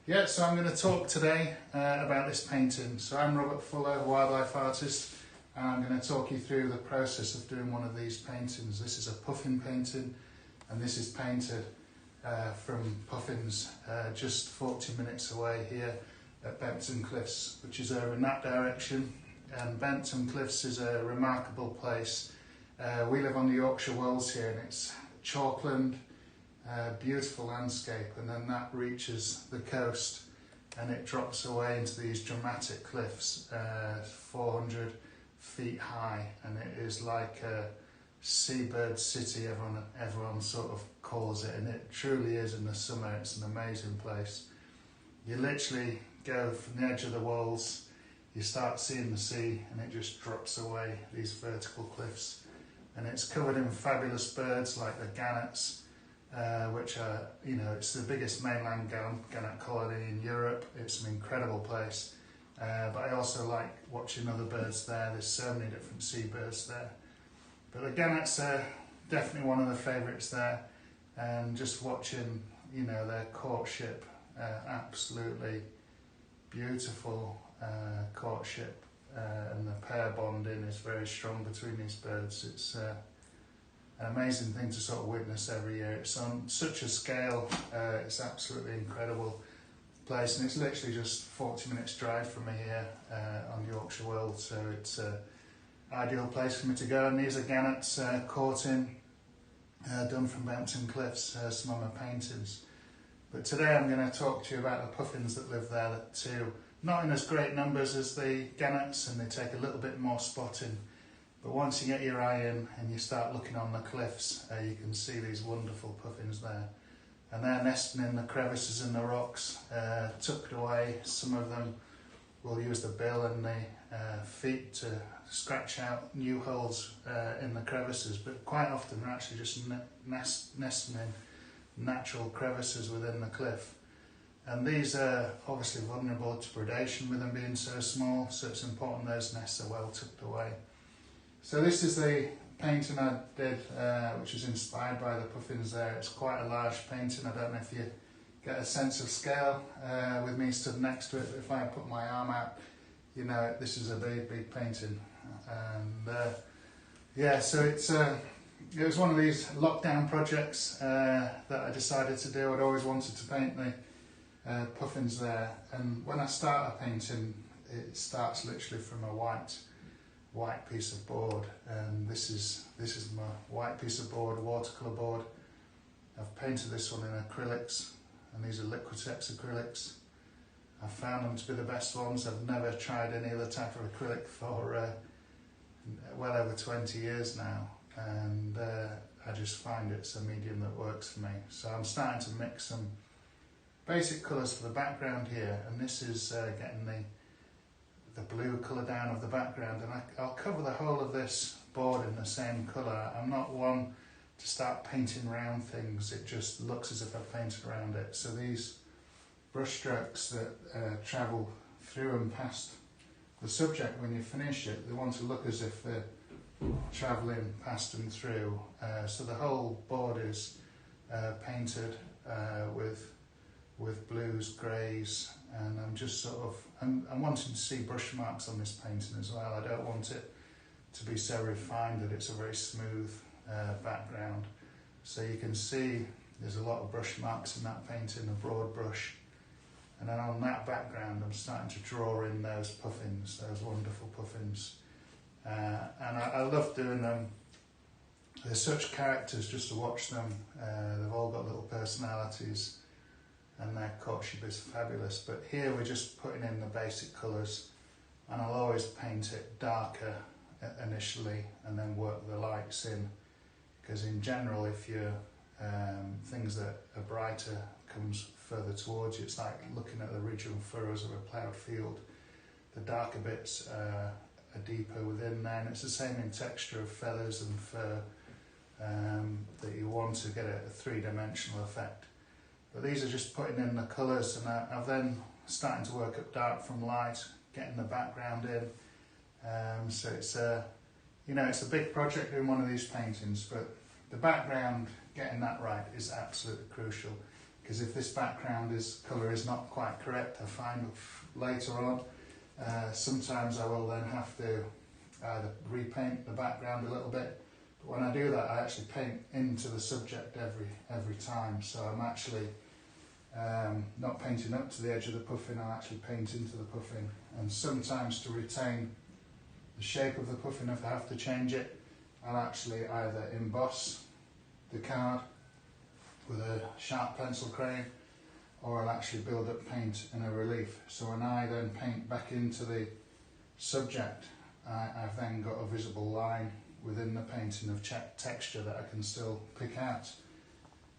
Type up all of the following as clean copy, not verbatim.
Yeah, so I'm going to talk today about this painting. So I'm Robert Fuller, wildlife artist, and I'm going to talk you through the process of doing one of these paintings. This is a puffin painting, and this is painted from Puffins just 40 minutes away here at Bempton Cliffs, which is over in that direction. And Bempton Cliffs is a remarkable place. We live on the Yorkshire Wolds here, and it's chalkland, beautiful landscape, and then that reaches the coast and it drops away into these dramatic cliffs, 400 feet high, and it is like a seabird city, everyone sort of calls it, and it truly is. In the summer it's an amazing place. You literally go from the edge of the walls, you start seeing the sea, and it just drops away these vertical cliffs, and it's covered in fabulous birds like the gannets, which are, it's the biggest mainland gannet colony in Europe. It's an incredible place, but I also like watching other birds there. There's so many different seabirds there, but the gannets are definitely one of the favourites there, and just watching, their courtship, absolutely beautiful courtship, and the pair bonding is very strong between these birds. It's an amazing thing to sort of witness every year. It's on such a scale, it's absolutely incredible place, and it's literally just 40 minutes drive from me here on Yorkshire World, so it's an ideal place for me to go. And these are gannets courting, done from Bempton Cliffs, some of my paintings. But today I'm going to talk to you about the puffins that live there too. Not in as great numbers as the gannets, and they take a little bit more spotting. But once you get your eye in and you start looking on the cliffs, you can see these wonderful puffins there. And they're nesting in the crevices in the rocks, tucked away. Some of them will use the bill and the feet to scratch out new holes in the crevices, but quite often they're actually just nesting in natural crevices within the cliff. And these are obviously vulnerable to predation with them being so small, so it's important those nests are well tucked away. So this is the painting I did, which was inspired by the puffins there. It's quite a large painting. I don't know if you get a sense of scale with me stood next to it. If I put my arm out, this is a big, big painting. And yeah, so it was one of these lockdown projects that I decided to do. I'd always wanted to paint the puffins there. And when I start a painting, it starts literally from a white piece of board, and this is my white piece of board, watercolour board. I've painted this one in acrylics, and these are Liquitex acrylics. I've found them to be the best ones. I've never tried any other type of acrylic for well over 20 years now, and I just find it's a medium that works for me. So I'm starting to mix some basic colours for the background here, and this is getting the blue colour down of the background, and I'll cover the whole of this board in the same colour. I'm not one to start painting around things, it just looks as if I've painted around it. So these brush strokes that travel through and past the subject, when you finish it, they want to look as if they're travelling past and through. So the whole board is painted with blues, greys, and I'm just I'm wanting to see brush marks on this painting as well. I don't want it to be so refined that it's a very smooth background. So you can see there's a lot of brush marks in that painting, a broad brush. And then on that background I'm starting to draw in those puffins, those wonderful puffins. And I love doing them. They're such characters just to watch them. They've all got little personalities, and their courtship is fabulous. But here we're just putting in the basic colours, and I'll always paint it darker initially and then work the lights in, because in general, if you're things that are brighter comes further towards you, it's like looking at the ridge and furrows of a ploughed field. The darker bits are deeper within there, and it's the same in texture of feathers and fur, that you want to get a three-dimensional effect. But these are just putting in the colours, and I've then starting to work up dark from light, getting the background in. So it's it's a big project doing one of these paintings, but the background, getting that right is absolutely crucial. because if this background colour is not quite correct, I find later on, sometimes I will then have to either repaint the background a little bit. But when I do that, I actually paint into the subject every time. So I'm actually not painting up to the edge of the puffin, I'll actually paint into the puffin. And sometimes to retain the shape of the puffin, if I have to change it, I'll actually either emboss the card with a sharp pencil crayon, or I'll actually build up paint in a relief. So when I then paint back into the subject, I've then got a visible line within the painting of texture that I can still pick out.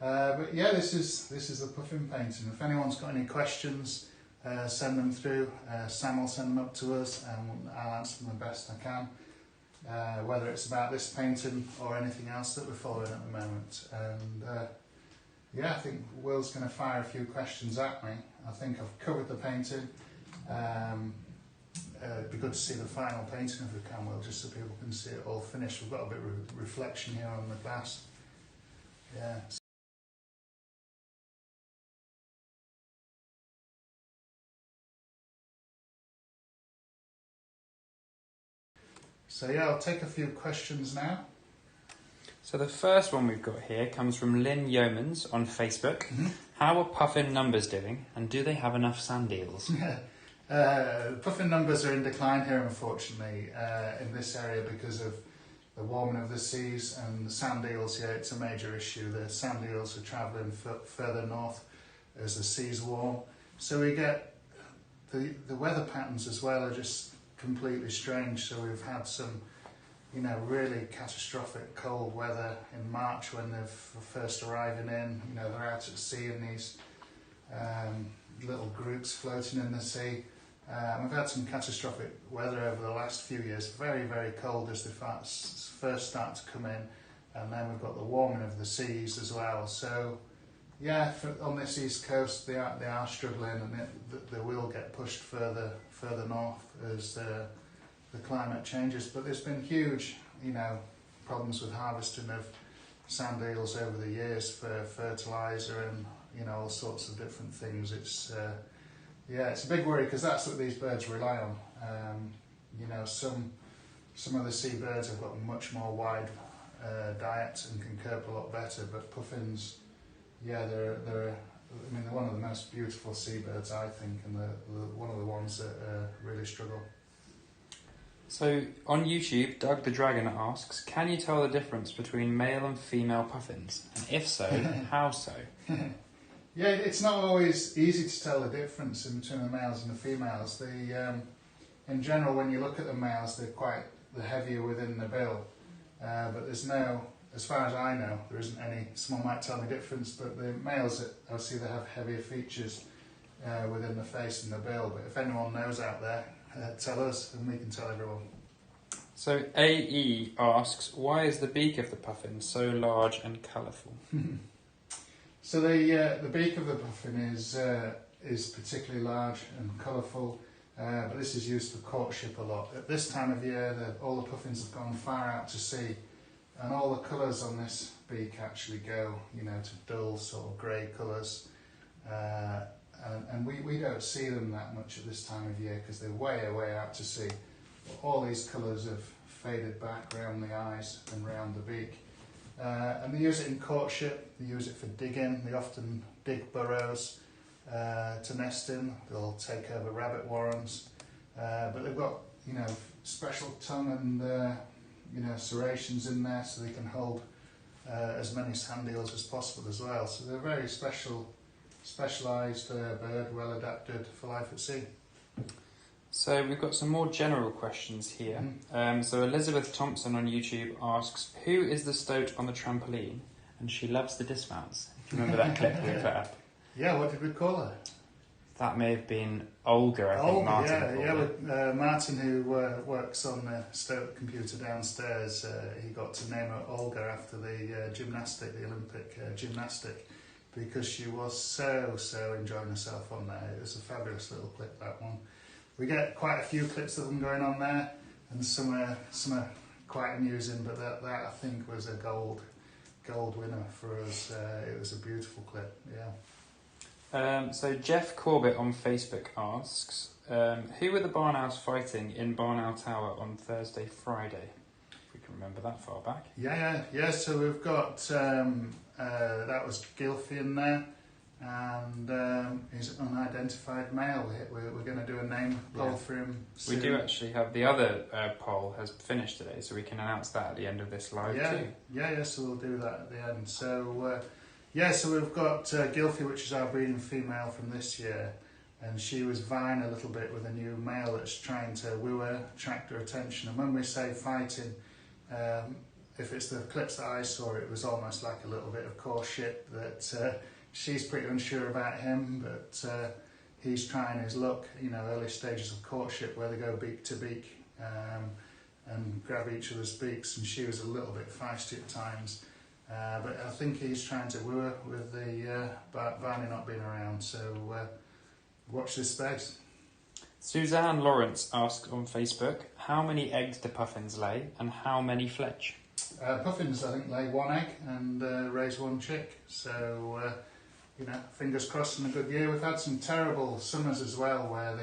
But yeah, this is the puffin painting. If anyone's got any questions, send them through. Sam will send them up to us, and I'll answer them the best I can. Whether it's about this painting or anything else that we're following at the moment. And yeah, I think Will's going to fire a few questions at me. I think I've covered the painting. It'd be good to see the final painting if we can, Will, just so people can see it all finished. We've got a bit of reflection here on the glass. Yeah. So yeah, I'll take a few questions now. So the first one we've got here comes from Lynn Yeomans on Facebook. How are puffin numbers doing, and do they have enough sand eels? Puffin numbers are in decline here, unfortunately, in this area because of the warming of the seas and the sand eels. Yeah, it's a major issue. The sand eels are travelling further north as the seas warm. So we get the weather patterns as well are just completely strange. So we've had some, you know, really catastrophic cold weather in March when they're first arriving in. You know, they're out at sea in these little groups floating in the sea. We've had some catastrophic weather over the last few years, very, very cold as they first start to come in, and then we've got the warming of the seas as well. So yeah, on this east coast they are struggling, and they will get pushed further north as the climate changes. But there's been huge, you know, problems with harvesting of sand eels over the years for fertiliser and, you know, all sorts of different things. It's yeah, it's a big worry because that's what these birds rely on. You know, some of the seabirds have got a much more wide diet and can cope a lot better, but puffins, yeah, they're one of the most beautiful seabirds, I think, and they're one of the ones that really struggle. So on YouTube, Doug the Dragon asks, can you tell the difference between male and female puffins? And if so, how so? Yeah, it's not always easy to tell the difference in between the males and the females. In general, when you look at the males, they're heavier within the bill, but there's no, as far as I know, there isn't any. Someone might tell me difference, but the males, obviously, they have heavier features within the face and the bill. But if anyone knows out there, tell us, and we can tell everyone. So AE asks, why is the beak of the puffin so large and colourful? So the beak of the puffin is particularly large and colourful, but this is used for courtship a lot. At this time of year, all the puffins have gone far out to sea, and all the colours on this beak actually go, you know, to dull sort of grey colours, and we don't see them that much at this time of year because they're way out to sea. But all these colours have faded back round the eyes and round the beak. And they use it in courtship, they use it for digging. They often dig burrows to nest in. They'll take over rabbit warrens, but they've got, you know, special tongue and you know, serrations in there so they can hold as many sand eels as possible as well. So they're a very specialised bird, well adapted for life at sea. So we've got some more general questions here. So Elizabeth Thompson on YouTube asks, who is the stoat on the trampoline? And she loves the dismounts. If you remember that clip we put up. Yeah, what did we call her? That may have been Olga, I think Martin. Martin, who works on the stoat computer downstairs, he got to name her Olga after the gymnastic, the Olympic gymnastic, because she was so enjoying herself on there. It was a fabulous little clip, that one. We get quite a few clips of them going on there, and some are quite amusing, but that I think was a gold winner for us. It was a beautiful clip, yeah. So Jeff Corbett on Facebook asks, who were the barn owls fighting in Barn Owl Tower on Thursday, Friday? If we can remember that far back. Yeah. So we've got that was Gylfi in there, and his unidentified male. We're going to do a name poll for him soon. We do actually have the other poll has finished today, so we can announce that at the end of this live too. Yeah. So we'll do that at the end. So so we've got Gylfi, which is our breeding female from this year, and she was vying a little bit with a new male that's trying to woo her, attract her attention. And when we say fighting, if it's the clips that I saw, it was almost like a little bit of courtship that she's pretty unsure about him, but he's trying his luck, early stages of courtship where they go beak to beak and grab each other's beaks, and she was a little bit feisty at times. But I think he's trying to woo her with the Barney not being around, so watch this space. Suzanne Lawrence asks on Facebook, how many eggs do puffins lay and how many fledge? Puffins, I think, lay one egg and raise one chick, so fingers crossed on a good year. We've had some terrible summers as well where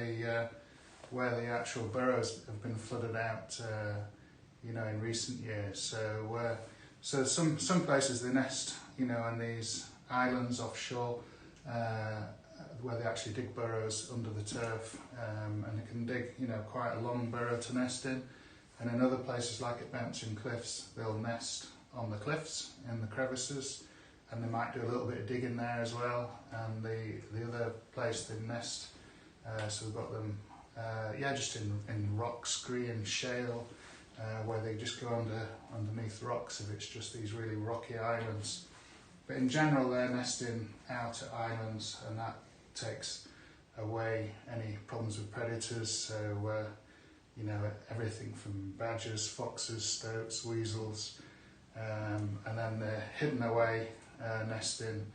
the actual burrows have been flooded out in recent years, so some places they nest on these islands offshore where they actually dig burrows under the turf, and they can dig quite a long burrow to nest in. And in other places like at Bempton Cliffs, they'll nest on the cliffs in the crevices, and they might do a little bit of digging there as well. And the other place they nest, so we've got them just in rock, scree and shale, where they just go underneath rocks if it's just these really rocky islands. But in general, they're nesting out at islands, and that takes away any problems with predators. So everything from badgers, foxes, stoats, weasels, and then they're hidden away nesting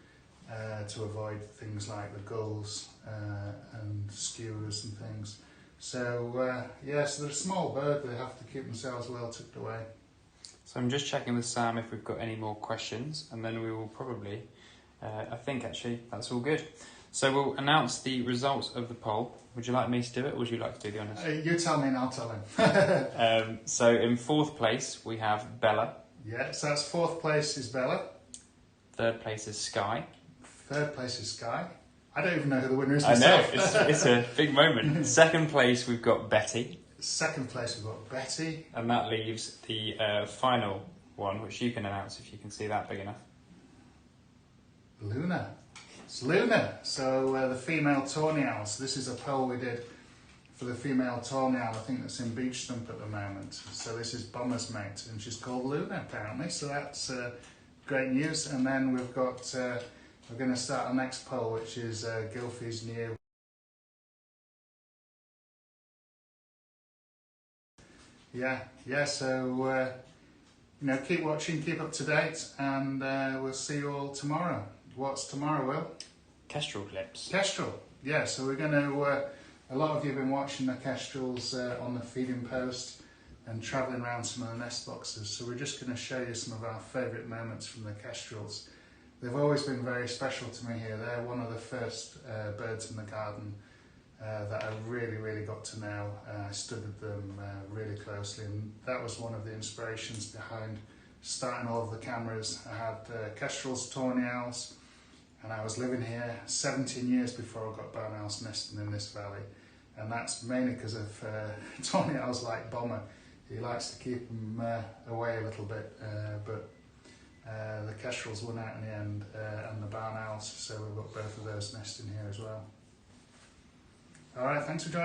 to avoid things like the gulls and skewers and things. So so they're a small bird. They have to keep themselves well tucked away. So I'm just checking with Sam if we've got any more questions, and then we will probably, I think actually that's all good. So we'll announce the results of the poll. Would you like me to do it, or would you like to do the honours? You tell me and I'll tell him. So in 4th place we have Bella. Yeah, so that's 4th place is Bella. 3rd place is Sky. 3rd place is Sky. I don't even know who the winner is I know, myself. it's a big moment. 2nd place we've got Betty. 2nd place we've got Betty. And that leaves the final one, which you can announce if you can see that big enough. Luna. It's Luna. So the female tawny owls. This is a poll we did for the female tawny owl, I think that's in Beach Stump at the moment. So this is Bomber's mate, and she's called Luna apparently. So that's great news. And then we've got, we're going to start our next poll, which is Gylfi's new. So keep watching, keep up to date, and we'll see you all tomorrow. What's tomorrow, Will? Kestrel clips. Kestrel, yeah. So we're going to, a lot of you have been watching the kestrels on the feeding post and travelling around some of the nest boxes. So we're just going to show you some of our favourite moments from the kestrels. They've always been very special to me here. They're one of the first birds in the garden that I really got to know. I studied them really closely, and that was one of the inspirations behind starting all of the cameras. I had kestrels, tawny owls, and I was living here 17 years before I got barn owls nesting in this valley, and that's mainly because of tawny owls like Bomber. He likes to keep them away a little bit, but the kestrels won out in the end, and the barn owls, so we've got both of those nesting here as well. Alright, thanks for joining.